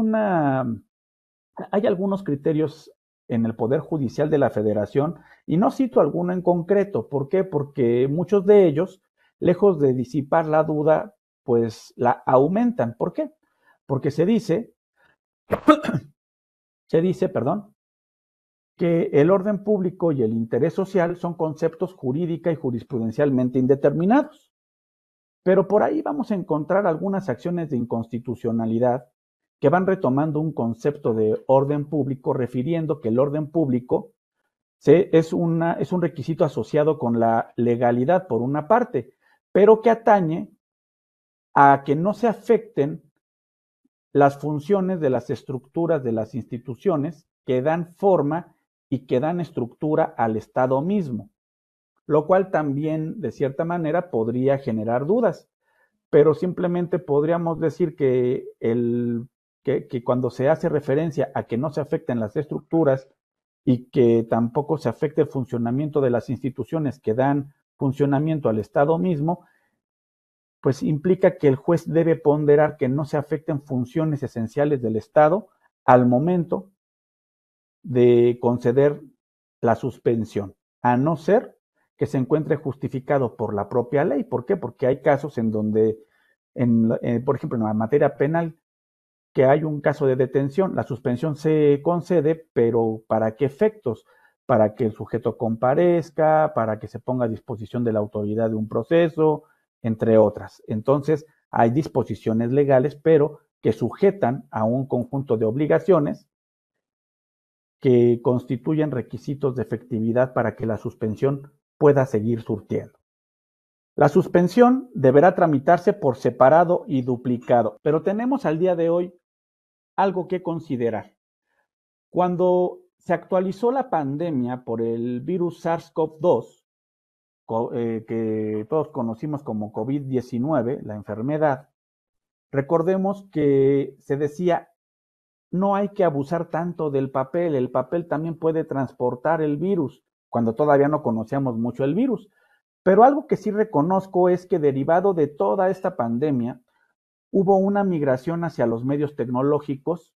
algunos criterios en el Poder Judicial de la Federación y no cito alguno en concreto. ¿Por qué? Porque muchos de ellos, lejos de disipar la duda, pues la aumentan. ¿Por qué? Porque se dice, que el orden público y el interés social son conceptos jurídica y jurisprudencialmente indeterminados. Pero por ahí vamos a encontrar algunas acciones de inconstitucionalidad que van retomando un concepto de orden público, refiriendo que el orden público es un requisito asociado con la legalidad por una parte, pero que atañe a que no se afecten las funciones de las estructuras de las instituciones que dan forma y que dan estructura al Estado mismo, lo cual también de cierta manera podría generar dudas, pero simplemente podríamos decir que cuando se hace referencia a que no se afecten las estructuras y que tampoco se afecte el funcionamiento de las instituciones que dan funcionamiento al Estado mismo, pues implica que el juez debe ponderar que no se afecten funciones esenciales del Estado al momento de conceder la suspensión, a no ser que se encuentre justificado por la propia ley. ¿Por qué? Porque hay casos en donde, por ejemplo, en la materia penal, que hay un caso de detención, la suspensión se concede, pero ¿para qué efectos? Para que el sujeto comparezca, para que se ponga a disposición de la autoridad de un proceso, entre otras. Entonces, hay disposiciones legales, pero que sujetan a un conjunto de obligaciones que constituyen requisitos de efectividad para que la suspensión pueda seguir surtiendo. La suspensión deberá tramitarse por separado y duplicado, pero tenemos al día de hoy algo que considerar. Cuando se actualizó la pandemia por el virus SARS-CoV-2, que todos conocimos como COVID-19, la enfermedad, recordemos que se decía, no hay que abusar tanto del papel, el papel también puede transportar el virus, cuando todavía no conocíamos mucho el virus. Pero algo que sí reconozco es que derivado de toda esta pandemia, hubo una migración hacia los medios tecnológicos,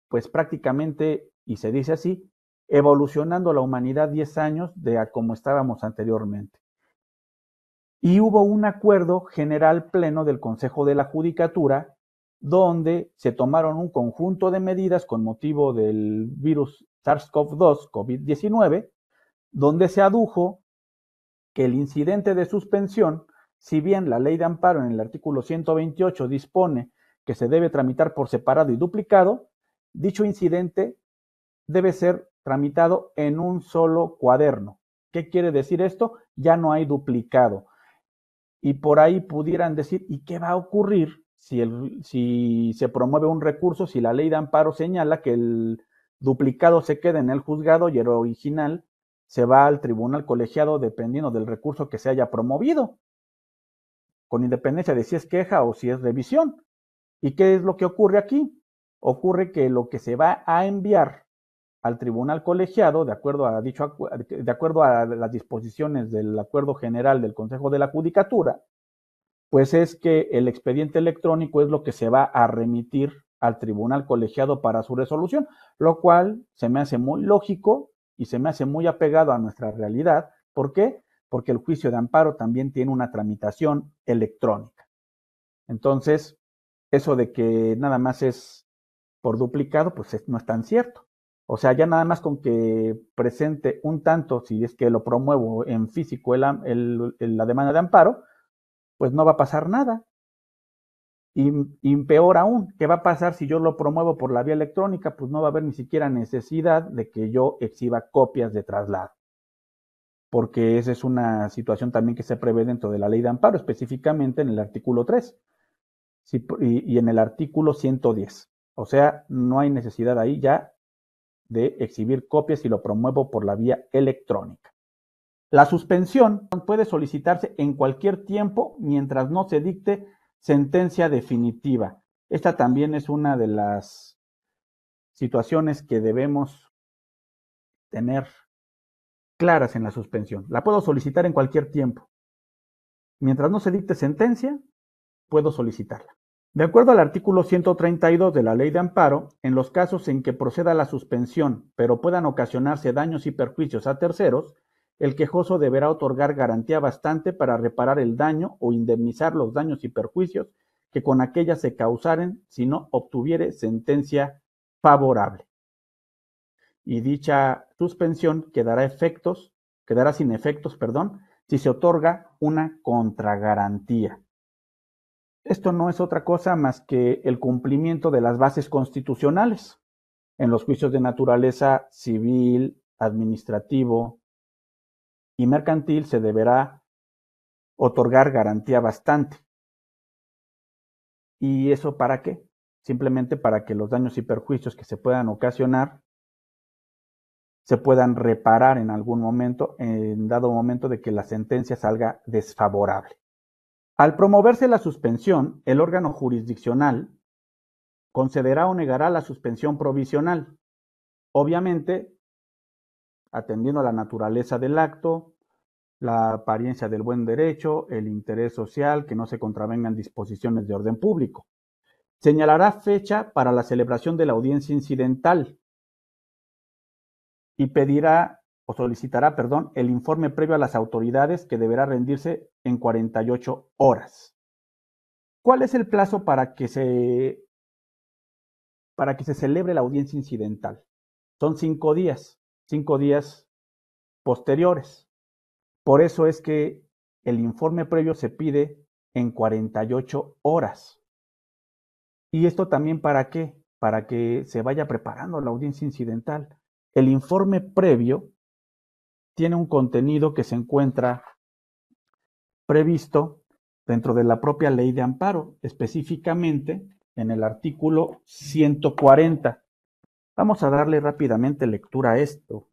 pues prácticamente, y se dice así, evolucionando la humanidad 10 años de a como estábamos anteriormente. Y hubo un acuerdo general pleno del Consejo de la Judicatura, donde se tomaron un conjunto de medidas con motivo del virus SARS-CoV-2, COVID-19, donde se adujo que el incidente de suspensión, si bien la ley de amparo en el artículo 128 dispone que se debe tramitar por separado y duplicado, dicho incidente debe ser tramitado en un solo cuaderno. ¿Qué quiere decir esto? Ya no hay duplicado. Y por ahí pudieran decir, ¿y qué va a ocurrir si se promueve un recurso, si la ley de amparo señala que el duplicado se queda en el juzgado y el original se va al tribunal colegiado dependiendo del recurso que se haya promovido, con independencia de si es queja o si es revisión? ¿Y qué es lo que ocurre aquí? Ocurre que lo que se va a enviar al tribunal colegiado, de acuerdo a las disposiciones del acuerdo general del Consejo de la Judicatura, pues es que el expediente electrónico es lo que se va a remitir al tribunal colegiado para su resolución, lo cual se me hace muy lógico y se me hace muy apegado a nuestra realidad. ¿Por qué? Porque el juicio de amparo también tiene una tramitación electrónica. Entonces, eso de que nada más es por duplicado, pues no es tan cierto. O sea, ya nada más con que presente un tanto, si es que lo promuevo en físico la demanda de amparo, pues no va a pasar nada. Y peor aún, ¿qué va a pasar si yo lo promuevo por la vía electrónica? Pues no va a haber ni siquiera necesidad de que yo exhiba copias de traslado, porque esa es una situación también que se prevé dentro de la ley de amparo, específicamente en el artículo 3 y en el artículo 110. O sea, no hay necesidad ahí ya de exhibir copias si lo promuevo por la vía electrónica. La suspensión puede solicitarse en cualquier tiempo mientras no se dicte sentencia definitiva. Esta también es una de las situaciones que debemos tener claras en la suspensión. La puedo solicitar en cualquier tiempo. Mientras no se dicte sentencia, puedo solicitarla. De acuerdo al artículo 132 de la Ley de Amparo, en los casos en que proceda la suspensión, pero puedan ocasionarse daños y perjuicios a terceros, el quejoso deberá otorgar garantía bastante para reparar el daño o indemnizar los daños y perjuicios que con aquella se causaren si no obtuviere sentencia favorable. Y dicha suspensión quedará sin efectos, si se otorga una contragarantía. Esto no es otra cosa más que el cumplimiento de las bases constitucionales. En los juicios de naturaleza civil, administrativo y mercantil se deberá otorgar garantía bastante. ¿Y eso para qué? Simplemente para que los daños y perjuicios que se puedan ocasionar se puedan reparar en algún momento, en dado momento de que la sentencia salga desfavorable. Al promoverse la suspensión, el órgano jurisdiccional concederá o negará la suspensión provisional, obviamente atendiendo a la naturaleza del acto, la apariencia del buen derecho, el interés social, que no se contravengan disposiciones de orden público. Señalará fecha para la celebración de la audiencia incidental y pedirá o solicitará, el informe previo a las autoridades que deberá rendirse en 48 horas. ¿Cuál es el plazo para que se celebre la audiencia incidental? Son 5 días, 5 días posteriores. Por eso es que el informe previo se pide en 48 horas. ¿Y esto también para qué? Para que se vaya preparando la audiencia incidental. El informe previo tiene un contenido que se encuentra previsto dentro de la propia ley de amparo, específicamente en el artículo 140. Vamos a darle rápidamente lectura a esto.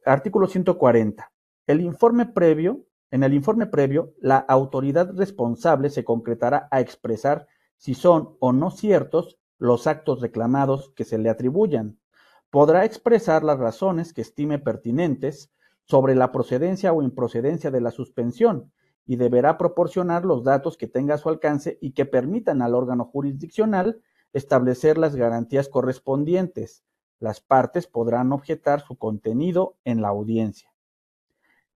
Artículo 140. En el informe previo, la autoridad responsable se concretará a expresar si son o no ciertos los actos reclamados que se le atribuyan. Podrá expresar las razones que estime pertinentes sobre la procedencia o improcedencia de la suspensión y deberá proporcionar los datos que tenga a su alcance y que permitan al órgano jurisdiccional establecer las garantías correspondientes. Las partes podrán objetar su contenido en la audiencia.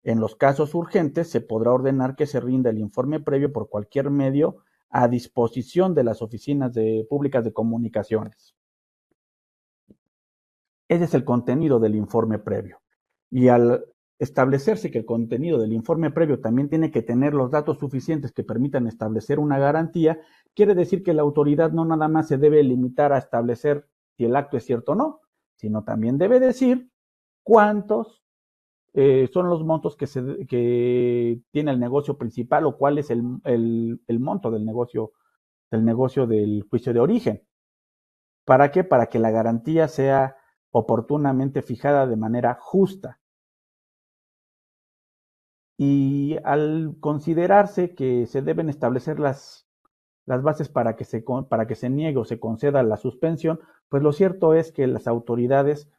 En los casos urgentes, se podrá ordenar que se rinda el informe previo por cualquier medio a disposición de las oficinas públicas de comunicaciones. Ese es el contenido del informe previo. Y al establecerse que el contenido del informe previo también tiene que tener los datos suficientes que permitan establecer una garantía, quiere decir que la autoridad no nada más se debe limitar a establecer si el acto es cierto o no, sino también debe decir cuántos son los montos que tiene el negocio principal o cuál es el monto del negocio del juicio de origen. ¿Para qué? Para que la garantía sea oportunamente fijada de manera justa. Y al considerarse que se deben establecer las bases para que se niegue o se conceda la suspensión, pues lo cierto es que las autoridades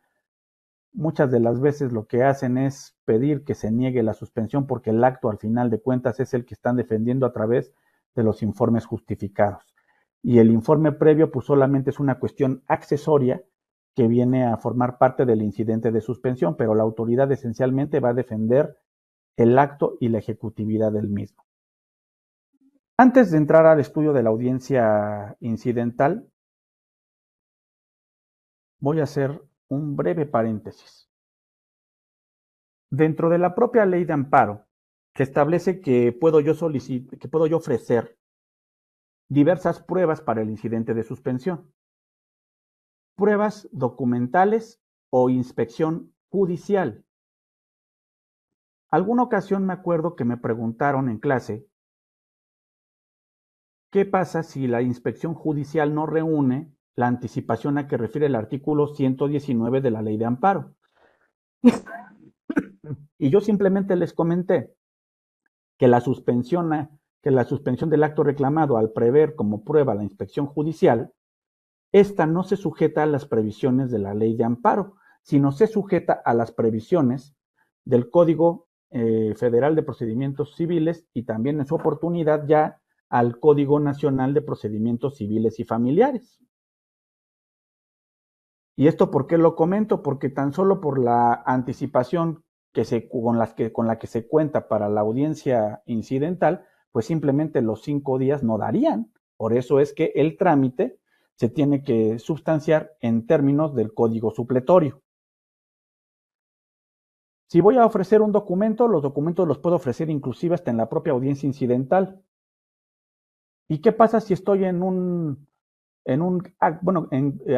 muchas de las veces lo que hacen es pedir que se niegue la suspensión porque el acto al final de cuentas es el que están defendiendo a través de los informes justificados. Y el informe previo pues solamente es una cuestión accesoria que viene a formar parte del incidente de suspensión, pero la autoridad esencialmente va a defender el acto y la ejecutividad del mismo. Antes de entrar al estudio de la audiencia incidental, voy a hacer un breve paréntesis. Dentro de la propia ley de amparo, se establece que puedo yo ofrecer diversas pruebas para el incidente de suspensión. Pruebas documentales o inspección judicial. Alguna ocasión me acuerdo que me preguntaron en clase, ¿qué pasa si la inspección judicial no reúne la anticipación a que refiere el artículo 119 de la Ley de Amparo? Y yo simplemente les comenté que la suspensión del acto reclamado al prever como prueba la inspección judicial, esta no se sujeta a las previsiones de la Ley de Amparo, sino se sujeta a las previsiones del Código Federal de Procedimientos Civiles y también en su oportunidad ya al Código Nacional de Procedimientos Civiles y Familiares. ¿Y esto por qué lo comento? Porque tan solo por la anticipación con la que se cuenta para la audiencia incidental, pues simplemente los 5 días no darían. Por eso es que el trámite se tiene que sustanciar en términos del código supletorio. Si voy a ofrecer un documento, los documentos los puedo ofrecer inclusive hasta en la propia audiencia incidental. ¿Y qué pasa si estoy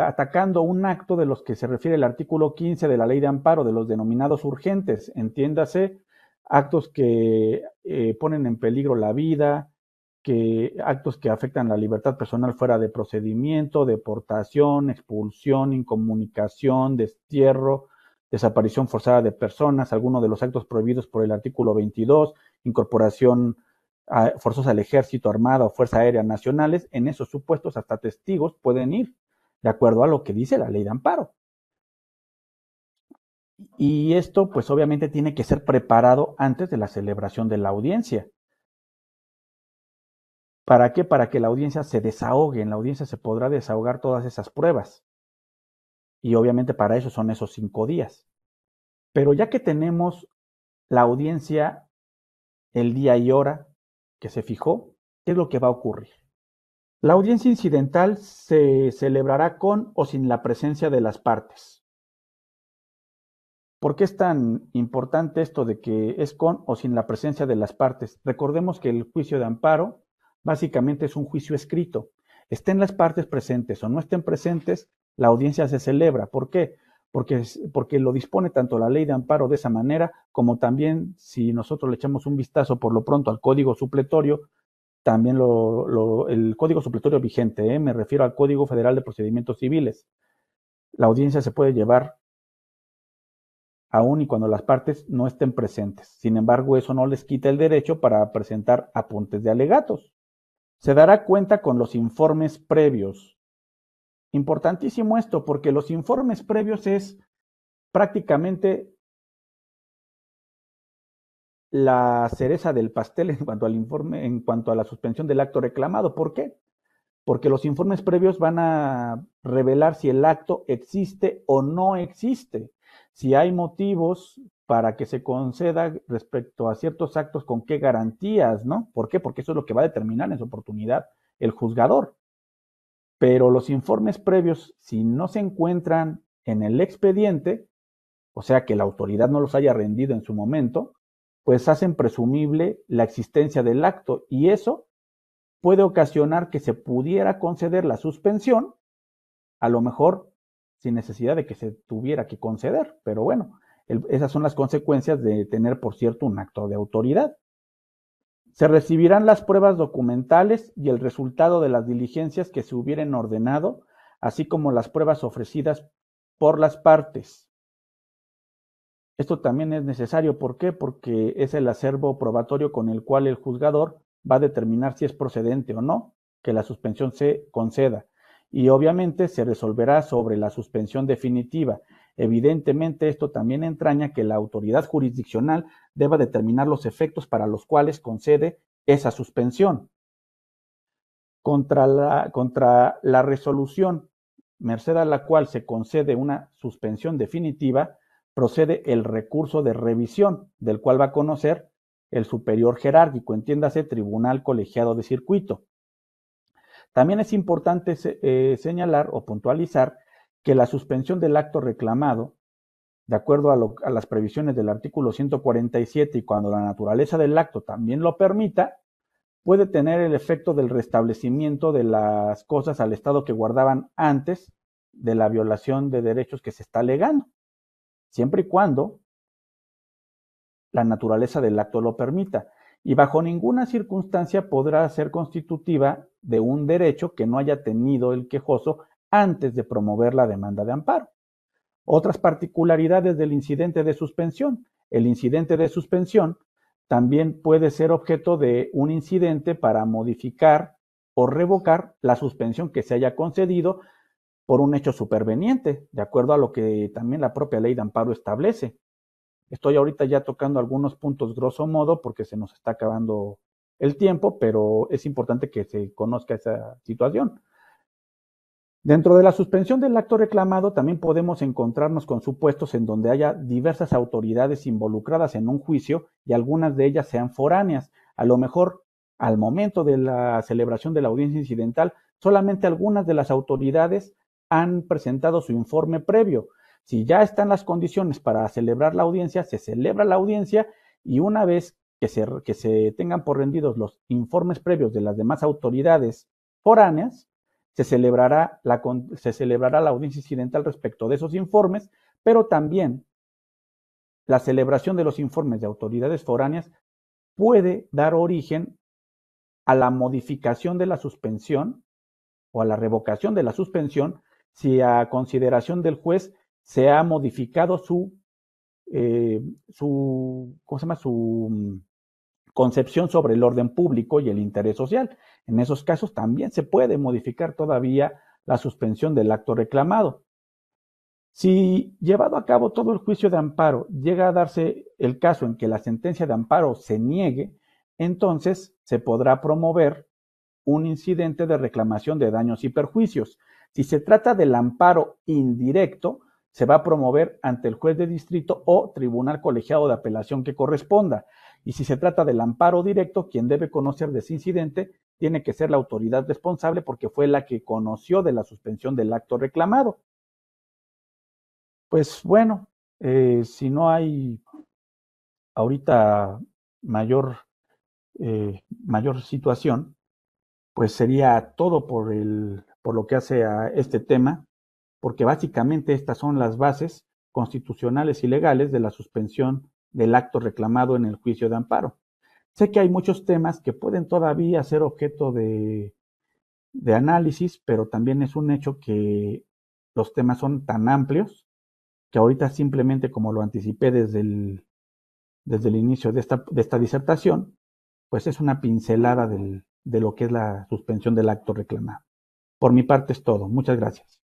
atacando un acto de los que se refiere el artículo 15 de la Ley de Amparo, de los denominados urgentes? Entiéndase, actos que ponen en peligro la vida, actos que afectan la libertad personal fuera de procedimiento, deportación, expulsión, incomunicación, destierro, desaparición forzada de personas, algunos de los actos prohibidos por el artículo 22, incorporación forzosa al ejército, armada o fuerza aérea nacionales. En esos supuestos hasta testigos pueden ir, de acuerdo a lo que dice la Ley de Amparo. Y esto pues obviamente tiene que ser preparado antes de la celebración de la audiencia. ¿Para qué? Para que la audiencia se desahogue. En la audiencia se podrá desahogar todas esas pruebas. Y obviamente para eso son esos 5 días. Pero ya que tenemos la audiencia, el día y hora que se fijó, ¿qué es lo que va a ocurrir? La audiencia incidental se celebrará con o sin la presencia de las partes. ¿Por qué es tan importante esto de que es con o sin la presencia de las partes? Recordemos que el juicio de amparo básicamente es un juicio escrito. Estén las partes presentes o no estén presentes, la audiencia se celebra. ¿Por qué? Porque lo dispone tanto la Ley de Amparo de esa manera, como también si nosotros le echamos un vistazo por lo pronto al Código Supletorio, también el Código Supletorio vigente, me refiero al Código Federal de Procedimientos Civiles. La audiencia se puede llevar aun y cuando las partes no estén presentes. Sin embargo, eso no les quita el derecho para presentar apuntes de alegatos. Se dará cuenta con los informes previos. Importantísimo esto, porque los informes previos es prácticamente la cereza del pastel en cuanto al informe, en cuanto a la suspensión del acto reclamado. ¿Por qué? Porque los informes previos van a revelar si el acto existe o no existe, si hay motivos para que se conceda respecto a ciertos actos, con qué garantías, ¿no? ¿Por qué? Porque eso es lo que va a determinar en su oportunidad el juzgador. Pero los informes previos, si no se encuentran en el expediente, o sea que la autoridad no los haya rendido en su momento, pues hacen presumible la existencia del acto y eso puede ocasionar que se pudiera conceder la suspensión, a lo mejor sin necesidad de que se tuviera que conceder, pero bueno, esas son las consecuencias de tener, por cierto, un acto de autoridad. Se recibirán las pruebas documentales y el resultado de las diligencias que se hubieran ordenado, así como las pruebas ofrecidas por las partes. Esto también es necesario, ¿por qué? Porque es el acervo probatorio con el cual el juzgador va a determinar si es procedente o no que la suspensión se conceda. Y obviamente se resolverá sobre la suspensión definitiva. Evidentemente, esto también entraña que la autoridad jurisdiccional deba determinar los efectos para los cuales concede esa suspensión. Contra la resolución, merced a la cual se concede una suspensión definitiva, procede el recurso de revisión, del cual va a conocer el superior jerárquico, entiéndase, tribunal colegiado de circuito. También es importante señalar o puntualizar que la suspensión del acto reclamado, de acuerdo a las previsiones del artículo 147 y cuando la naturaleza del acto también lo permita, puede tener el efecto del restablecimiento de las cosas al estado que guardaban antes de la violación de derechos que se está alegando, siempre y cuando la naturaleza del acto lo permita, y bajo ninguna circunstancia podrá ser constitutiva de un derecho que no haya tenido el quejoso antes de promover la demanda de amparo. Otras particularidades del incidente de suspensión. El incidente de suspensión también puede ser objeto de un incidente para modificar o revocar la suspensión que se haya concedido por un hecho superveniente, de acuerdo a lo que también la propia ley de amparo establece. Estoy ahorita ya tocando algunos puntos grosso modo porque se nos está acabando el tiempo, pero es importante que se conozca esa situación. Dentro de la suspensión del acto reclamado también podemos encontrarnos con supuestos en donde haya diversas autoridades involucradas en un juicio y algunas de ellas sean foráneas. A lo mejor al momento de la celebración de la audiencia incidental, solamente algunas de las autoridades han presentado su informe previo. Si ya están las condiciones para celebrar la audiencia, se celebra la audiencia y una vez que se tengan por rendidos los informes previos de las demás autoridades foráneas, se celebrará la audiencia incidental respecto de esos informes, pero también la celebración de los informes de autoridades foráneas puede dar origen a la modificación de la suspensión o a la revocación de la suspensión si a consideración del juez se ha modificado su concepción sobre el orden público y el interés social. En esos casos también se puede modificar todavía la suspensión del acto reclamado. Si llevado a cabo todo el juicio de amparo llega a darse el caso en que la sentencia de amparo se niegue, entonces se podrá promover un incidente de reclamación de daños y perjuicios. Si se trata del amparo indirecto, se va a promover ante el juez de distrito o tribunal colegiado de apelación que corresponda. Y si se trata del amparo directo, quien debe conocer de ese incidente tiene que ser la autoridad responsable porque fue la que conoció de la suspensión del acto reclamado. Pues bueno, si no hay ahorita mayor situación, pues sería todo por lo que hace a este tema, porque básicamente estas son las bases constitucionales y legales de la suspensión del acto reclamado en el juicio de amparo. Sé que hay muchos temas que pueden todavía ser objeto de análisis, pero también es un hecho que los temas son tan amplios que ahorita simplemente, como lo anticipé desde el inicio de esta disertación, pues es una pincelada de lo que es la suspensión del acto reclamado. Por mi parte es todo. Muchas gracias.